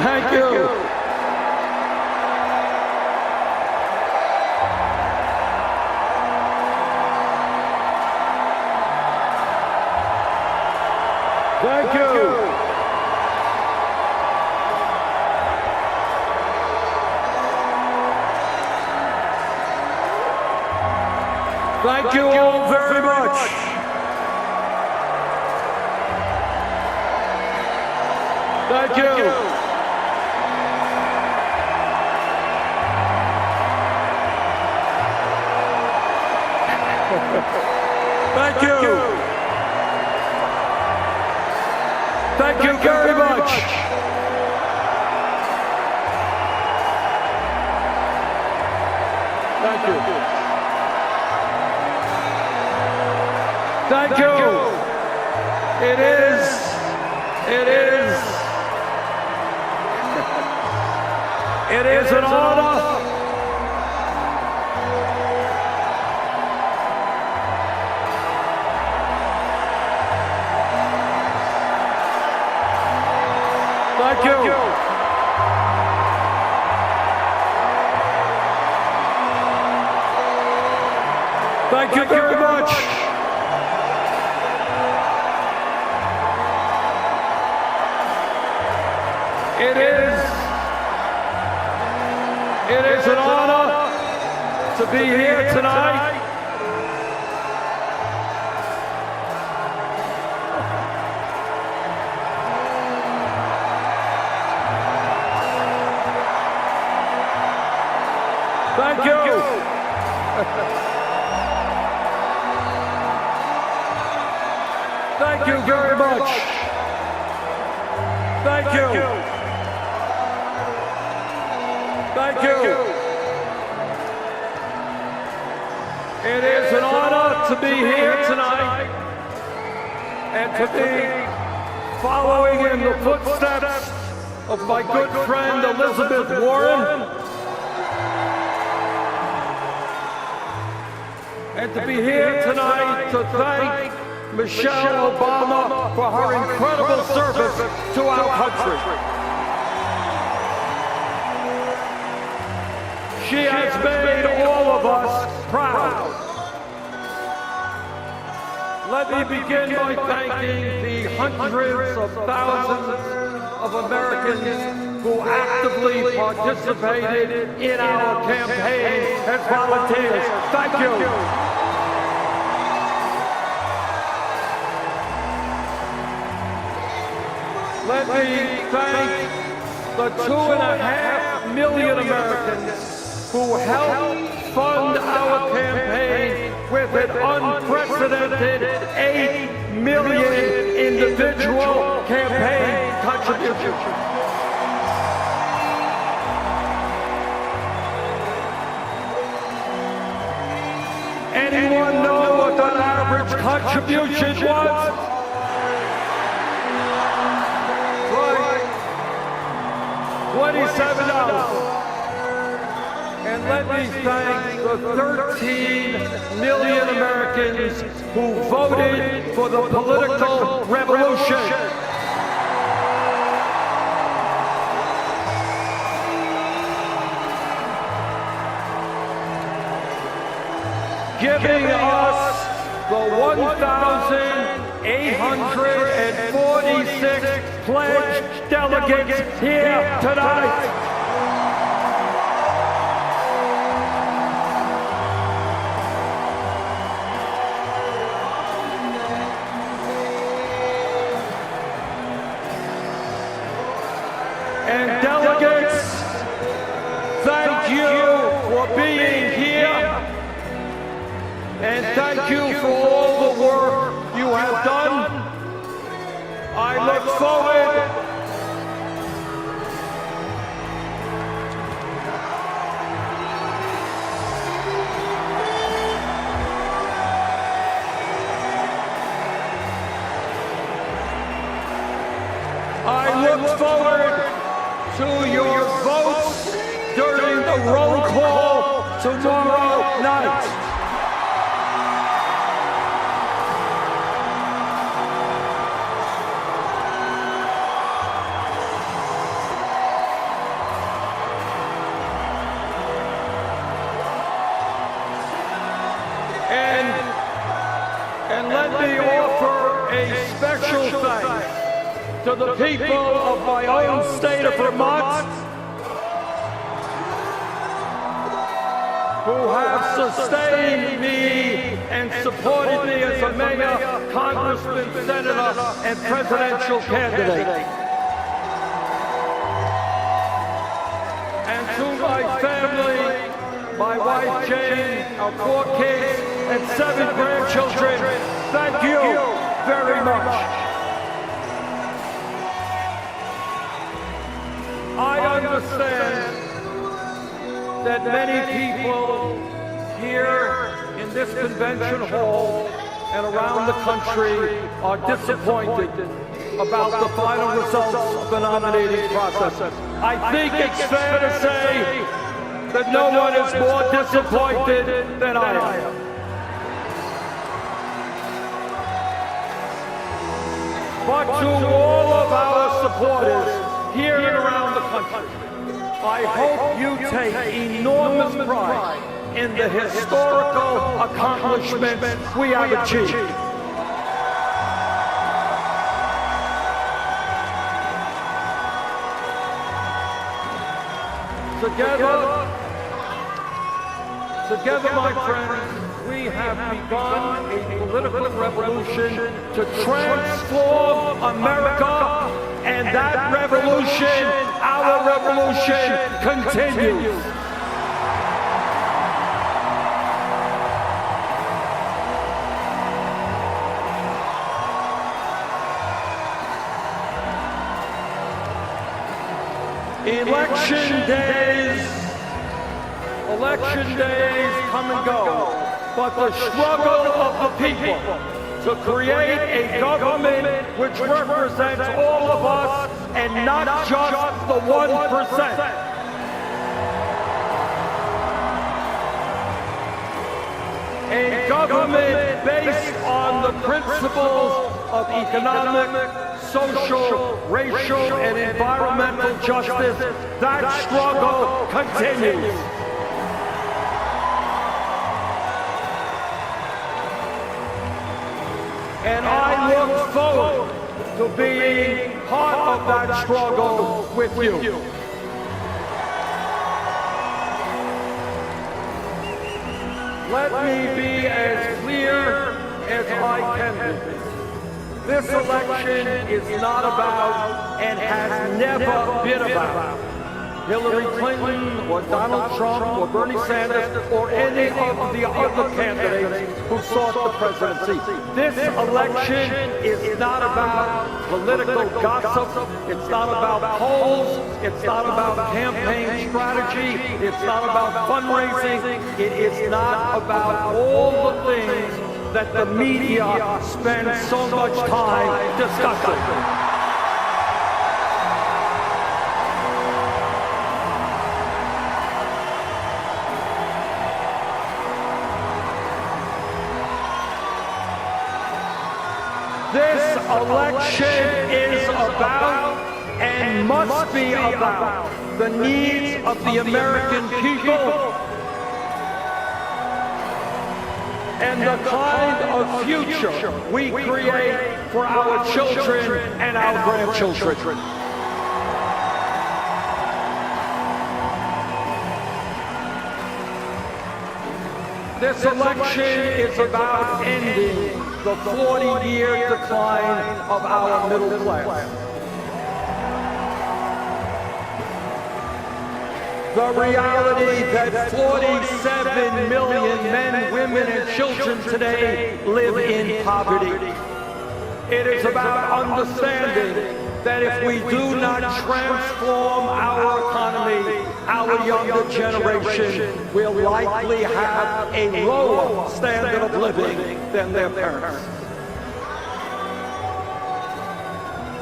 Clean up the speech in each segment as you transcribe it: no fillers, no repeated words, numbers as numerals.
Thank you. Thank you. Thank you all very much. Thank you. Thank you. Thank you very much. Thank you. Thank you. It is an honor. Thank you. Thank you very much. It is an honor to be here tonight. Thank you. Thank you very much. Thank you. Thank you. It is an honor to be here tonight and to be following in the footsteps of my good friend Elizabeth Warren, and to be here tonight to thank Michelle Obama for her incredible service to our country. She has made all of us proud. Let me begin by thanking the hundreds of thousands of Americans who actively participated in our campaign as volunteers. Thank you. Let me thank the 2.5 million Americans who helped fund our campaign with an unprecedented 8 million individual campaign contributions. Anyone know what the average contribution was? $27. And let me thank the 13 million Americans who voted for the political revolution. Giving us the 1,846 pledged delegates here tonight. And delegates, thank you for being here, and thank you for all the work you have done. I look forward to your votes during the roll call tomorrow night. let me offer a special thanks to the people of my own state of Vermont who have sustained me and supported me as a mayor, congressman, senator, and presidential candidate. And to my family, my wife Jane, our 4 kids, and 7 grandchildren, thank you very much. I understand that many people here in this convention hall and around the country are disappointed about the final results of the nominating process. I think it's fair to say that no one is more disappointed than I am. But to all of our supporters here and around the country, I hope you take enormous pride in the historical accomplishments we have achieved. Together, my friends, we have begun a political revolution to transform America, and that revolution, our revolution, continues. Election days come and go, but the struggle of the people to create a government which represents all of us and not just the 1%. A government based on the principles of economic, social, racial, and environmental justice. That struggle continues. And I look forward to being part of that struggle with you. Let me be as clear as I can be. This election is not about, and has never been about, Hillary Clinton or Donald Trump or Bernie Sanders or any of the other candidates who sought the presidency. This election is not about political gossip. It's not about polls. It's not about campaign strategy. It's not about fundraising. It is not about all the things that the media spends so much time discussing. This election is about and must be about the needs of the American people and the kind of future we create for our children and our grandchildren. This election is about ending the 40-year decline of our middle class. The reality that 47 million men, women, and children today live in poverty. It is about understanding that if we do not transform our economy, our younger generation will likely have a lower standard of living than their parents.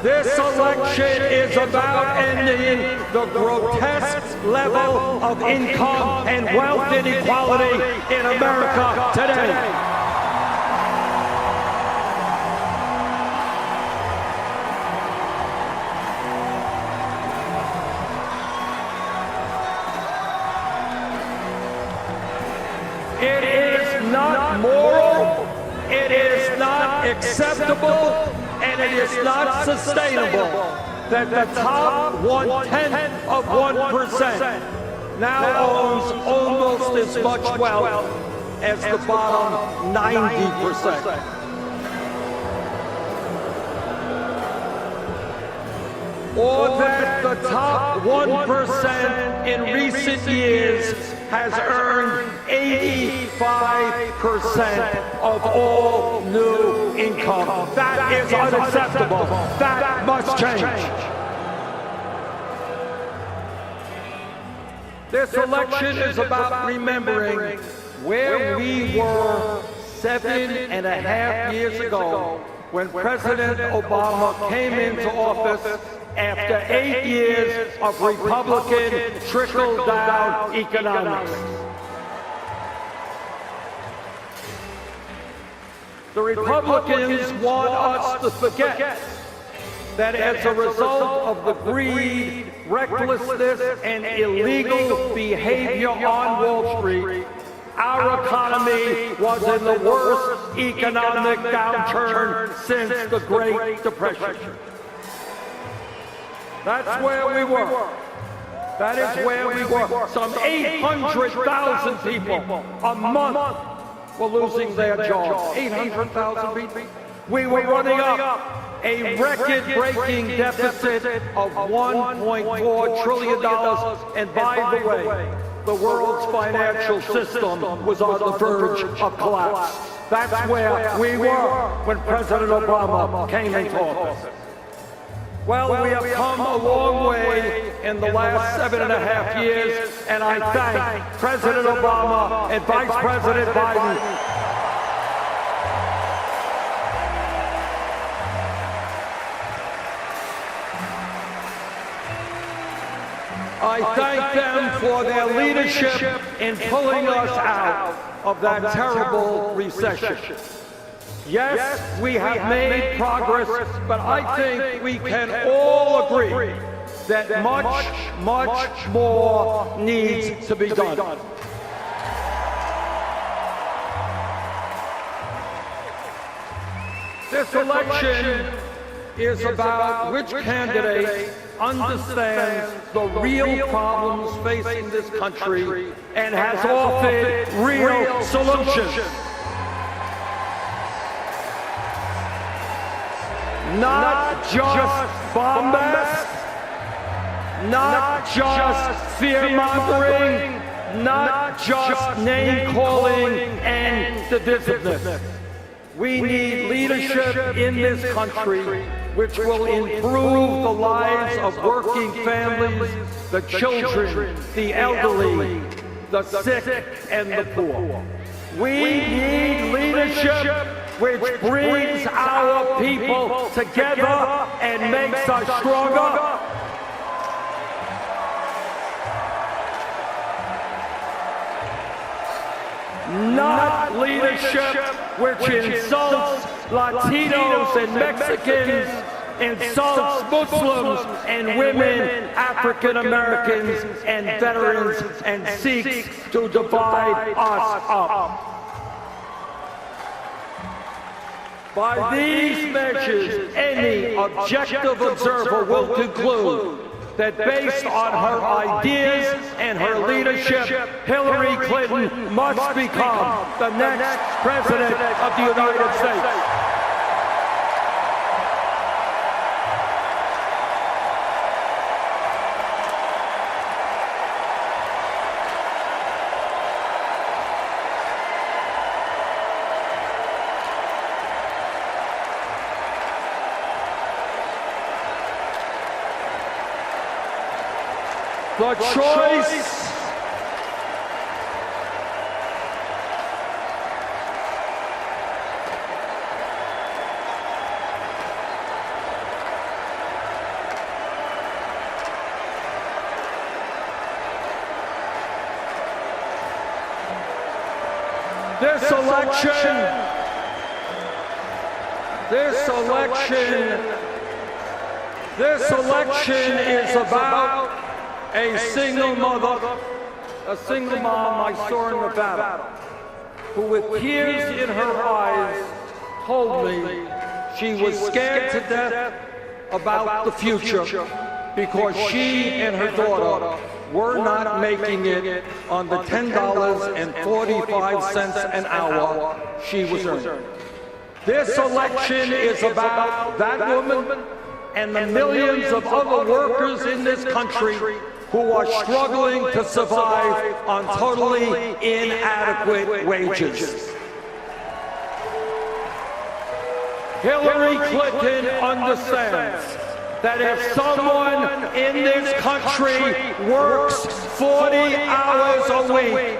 This election is about ending the grotesque level of income and wealth inequality in America today. It is not moral. It is not not acceptable and it is not sustainable that the top 1/10 of 1% now owns almost as much wealth as the bottom 90%. Or that the top 1% in recent years has earned 85% of all new income. That is unacceptable. That must change. This election is about remembering where we were 7.5 years ago when President Obama came into office after 8 years of Republican trickle-down economics. The Republicans want us to forget that as a result of the greed, recklessness, and illegal behavior on Wall Street, our economy was in the worst economic downturn since the Great Depression. That's where we were. That is where we were. Some 800,000 people a month were losing their jobs. 800,000 people. We were running up a record-breaking deficit of $1.4 trillion. And by the way, the world's financial system was on the verge of collapse. That's where we were when President Obama came into office. Well, we have come a long way in the last 7.5 years, and I thank President Obama and Vice President Biden. I thank them for their leadership in pulling us out of that terrible recession. Yes, we have made progress, but I think we can all agree that much, much more needs to be done. This election is about which candidate understands the real problems facing this country and has offered real solutions. Not just bombast, not just fear-mongering, not just name-calling and divisiveness. We need leadership in this country which will improve the lives of working families, the children, the elderly, the sick, and the poor. We need leadership which brings our people together and makes us stronger. Not leadership which insults Latinos and Mexicans, insults Muslims and women, African Americans and veterans, and seeks to divide us up. By these measures, any objective observer will conclude that based on her ideas and her leadership, Hillary Clinton must become the next President of the United States. The choice This election is about a single mother, a single mom I saw in Nevada, who with tears in her eyes told me she was scared to death about the future because she and her daughter were not making it on the $10.45 an hour she was earning. This election is about that woman and the millions of other workers in this country who are struggling to survive on totally inadequate wages. Hillary Clinton understands that if someone in this country works 40 hours a week,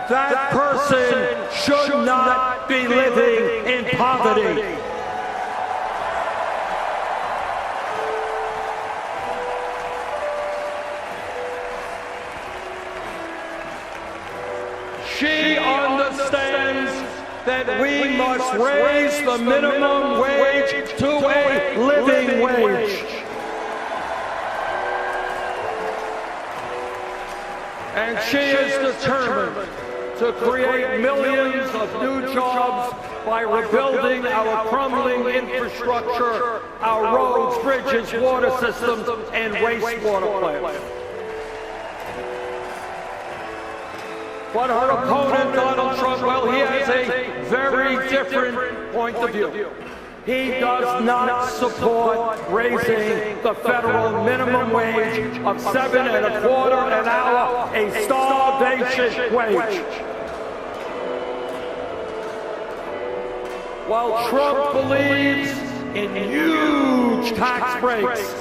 that person should not be living in poverty. She understands that we must raise the minimum wage to a living wage. And she is determined to create millions of new jobs by rebuilding our crumbling infrastructure, our roads, bridges, water systems, and wastewater plants. But her opponent, Donald Trump, well, he has a very different point of view. He does not support raising the federal minimum wage of $7.25 an hour, a starvation wage. While Trump believes in huge tax breaks,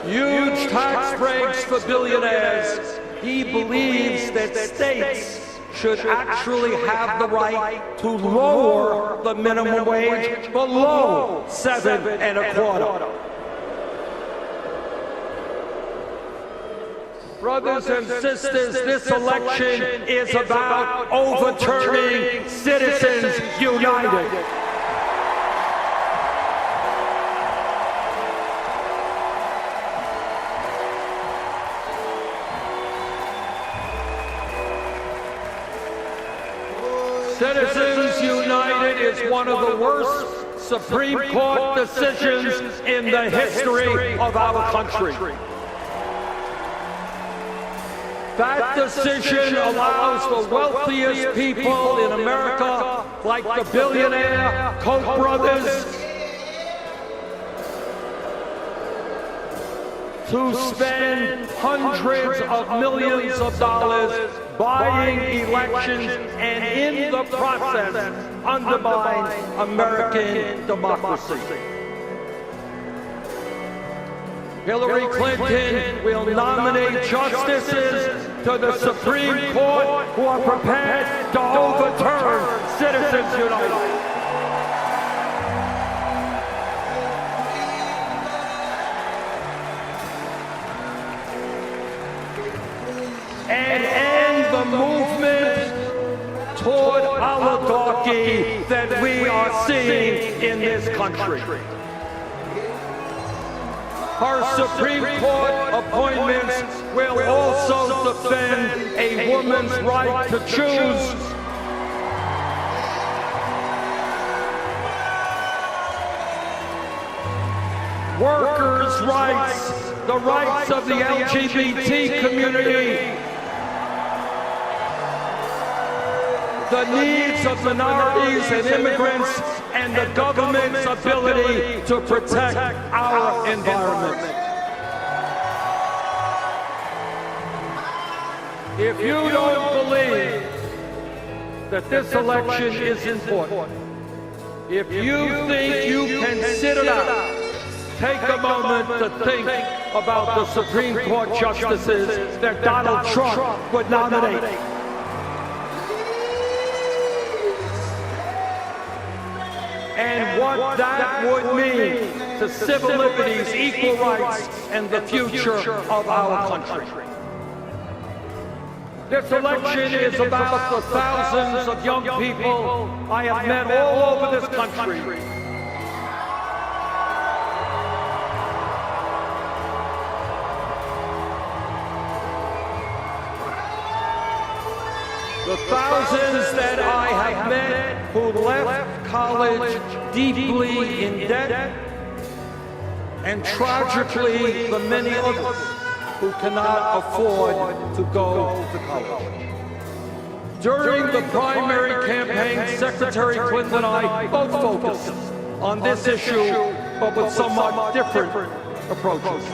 huge tax breaks for billionaires, he believes that states should actually have the right to lower the minimum wage below $7.25. Brothers and sisters, this election is about overturning Citizens United. Citizens United is one of the worst Supreme Court decisions in the history of our country. That decision allows the wealthiest people in America, like the billionaire Koch brothers, to spend hundreds of millions of dollars buying elections and in the process undermine American democracy. Hillary Clinton will nominate justices to the Supreme Court who are prepared to overturn Citizens United. And end the movement toward oligarchy that we are seeing in this country. Her Supreme Court appointments will also defend a woman's right to choose. Workers' rights, the rights of the LGBT community, the needs of minorities and immigrants, and the government's ability to protect our environment. If you don't believe that this election is important, if you think you can sit it out, take a moment to think about the Supreme Court justices that Donald Trump would nominate. And what that would mean to civil liberties, equal rights, and the future of our country. This election is about the thousands of young people I have met all over this country. The thousands that I have met who left college deeply in debt, and tragically the many others who cannot afford to go to college. During the primary campaign, Secretary Clinton and I both focused on this issue, but with somewhat different approaches.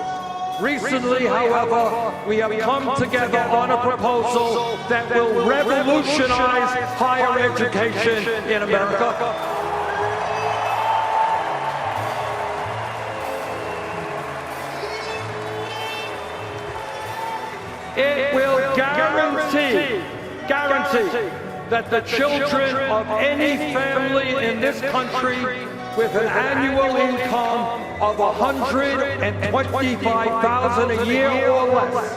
Recently, however, we have come together on a proposal that will revolutionize higher education in America. It will guarantee that the children of any family in this country with an annual income of $125,000 a year or less,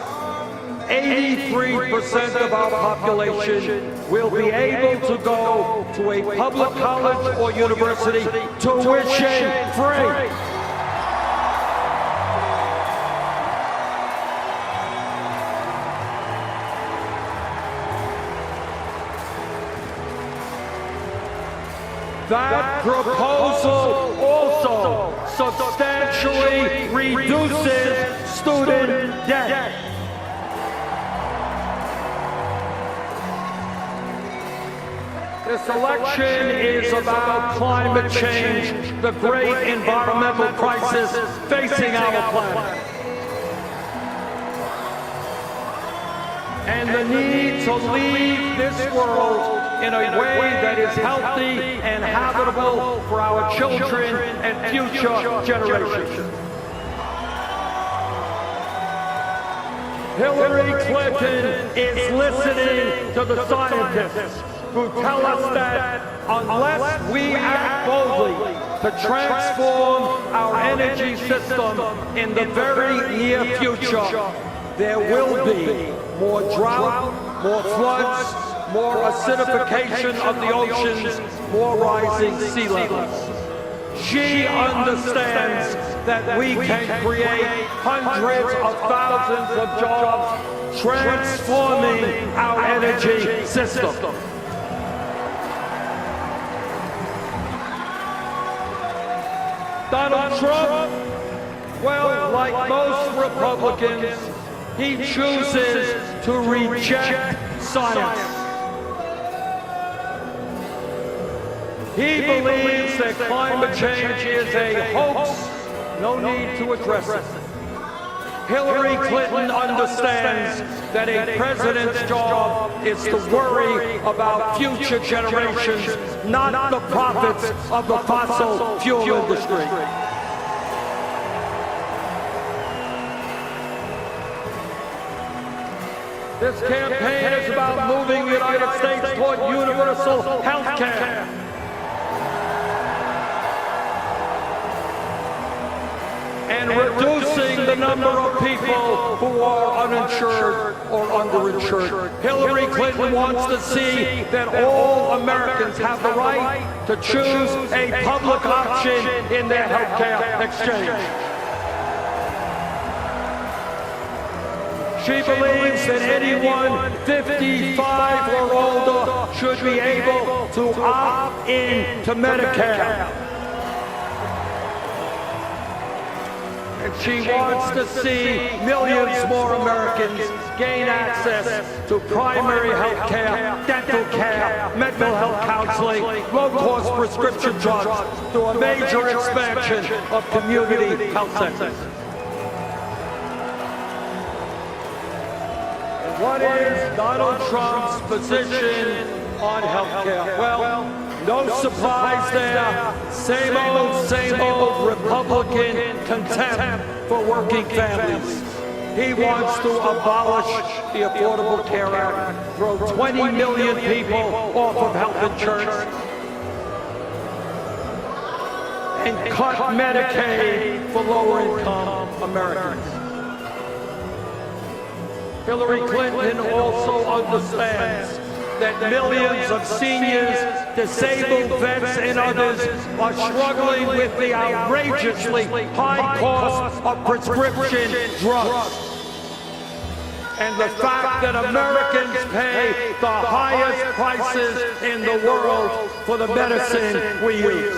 83% of our population will be able to go to a public college or university tuition free. That proposal also substantially reduces student debt. This election is about climate change, the great environmental crisis facing our planet, and the need to leave this world in a way that is healthy and habitable for our children and future generations. Hillary Clinton is listening to the scientists who tell us that unless we act boldly to transform our energy system in the very near future, there will be more drought, more floods, more acidification of the oceans, more rising sea levels. She understands that we can create hundreds of thousands of jobs transforming our energy system. Donald Trump, well, like most Republicans, he chooses to reject science. He believes that climate change is a hoax, no need to address it. Hillary Clinton understands that a president's job is to worry about future generations, not the profits of the fossil fuel industry. This campaign is about moving the United States toward universal health care. And reducing the number of people who are uninsured or underinsured. Hillary Clinton wants to see that all Americans have the right to choose a public option in their health care exchange. She believes that anyone 55 or older should be able to opt in to Medicare. And she wants to see millions more Americans gain access to primary health care, dental care, mental health counseling, low-cost prescription drugs through a major expansion of community health centers. What is Donald Trump's position on health care? Well, no surprise there. Same old Republican contempt for working families. He wants to abolish the Affordable Care Act, throw 20 million people off of health insurance, and cut Medicaid for lower-income Americans. Hillary Clinton also understands that millions of seniors, disabled vets, and others are struggling with the outrageously high cost of prescription drugs. and the fact that Americans pay the highest prices in the world for the medicine we use.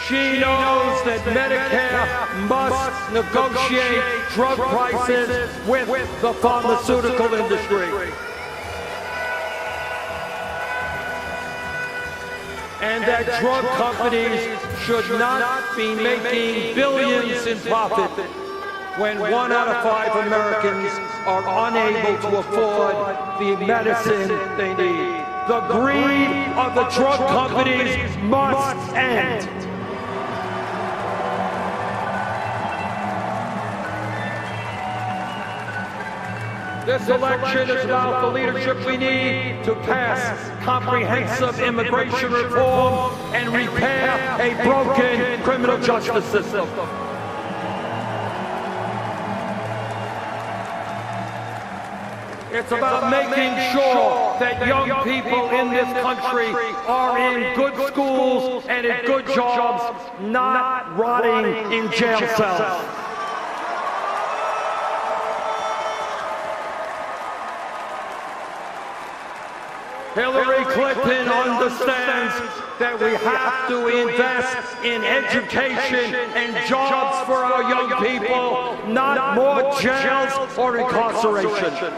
She knows that Medicare must negotiate drug prices with the pharmaceutical industry. And that drug companies should not be making billions in profit when 1 out of 5 Americans are unable to afford the medicine they need. The greed of the drug companies must end. This election is about the leadership we need to pass comprehensive immigration reform and repair a broken criminal justice system. It's about making sure that young people in this country are in good schools and in good jobs, not rotting in jail cells. Hillary Clinton understands that we have to invest in education and jobs for our young people, not more jails or incarceration.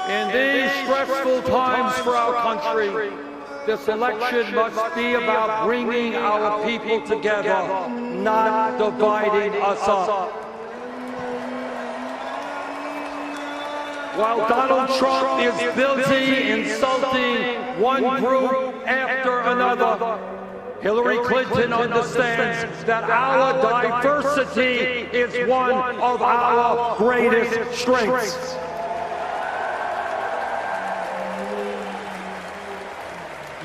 In these stressful times for our country, this election must be about bringing our people together, not dividing us up. While Donald Trump is busy insulting one group after another, Hillary Clinton understands that our diversity is one of our greatest strengths.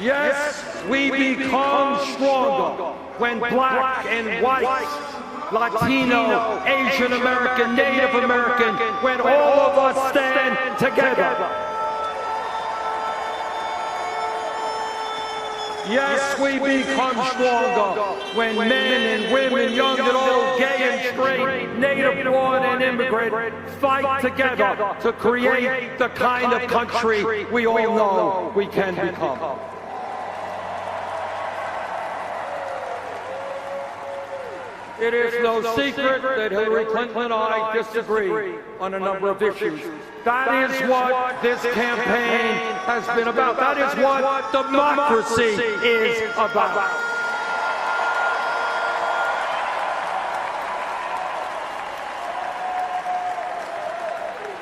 Yes, we become stronger when black and white, Latino, Asian American, Native American, when all of us stand together. Yes, we become stronger when men and women, young and old, gay and straight, native born and immigrant, fight together to create the kind of country we all know we can become. It is no secret that Hillary Clinton and I disagree on a number of issues. That is what this campaign has been about. That is what democracy is about.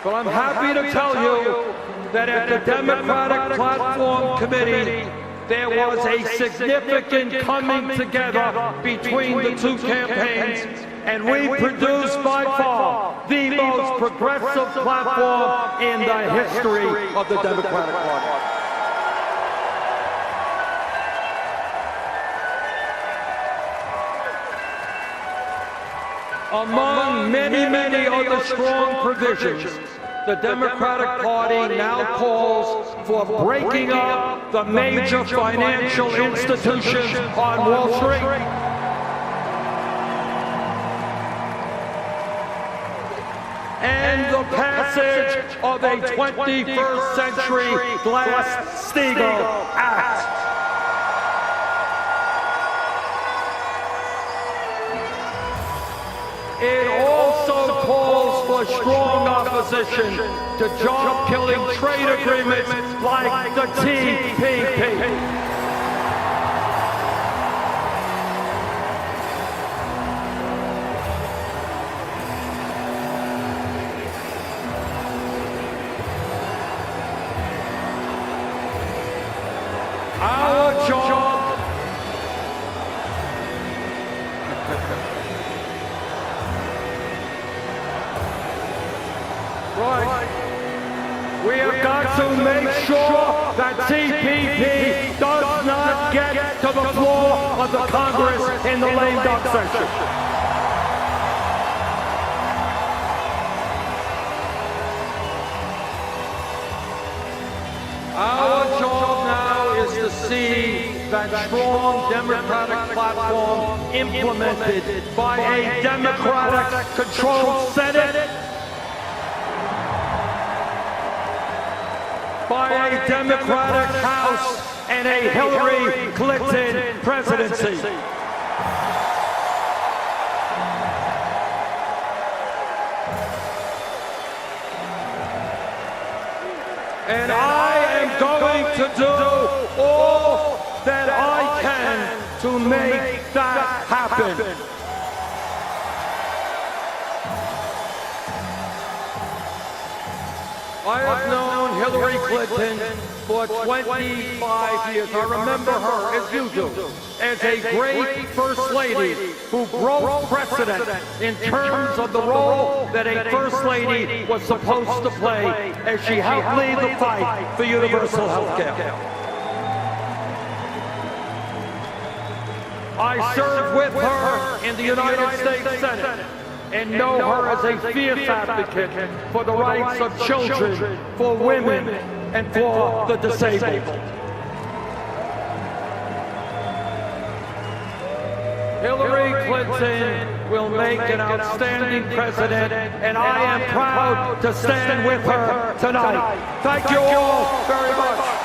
But I'm happy to tell you that at the Democratic Platform Committee, there was a significant coming together between the two campaigns, and we produced by far the most progressive platform in the history of the Democratic Party. Among many, many other strong provisions, the Democratic Party now calls for breaking up the major financial institutions on Wall Street. And the passage of a 21st century Glass-Steagall Act. It also calls for strong opposition to job-killing trade agreements like the TPP. Our job we have got to make sure that TPP does not get to the floor of the Congress in the lame duck session. Our job now is to see that strong Democratic platform implemented by a Democratic-controlled Senate, by a Democratic House, and a Hillary Clinton presidency. And I am going to do all that I can to make that happen. I have known Hillary Clinton for 25 years. I remember her, as you do, as a great First Lady who broke precedent in terms of the role that a First Lady was supposed to play as she helped lead the fight for universal health care. I served with her in the United States Senate and know her as a fierce advocate for the rights of children, for women, and for the disabled. Hillary Clinton will make an outstanding president, and I am proud to stand with her tonight. Thank you all very much.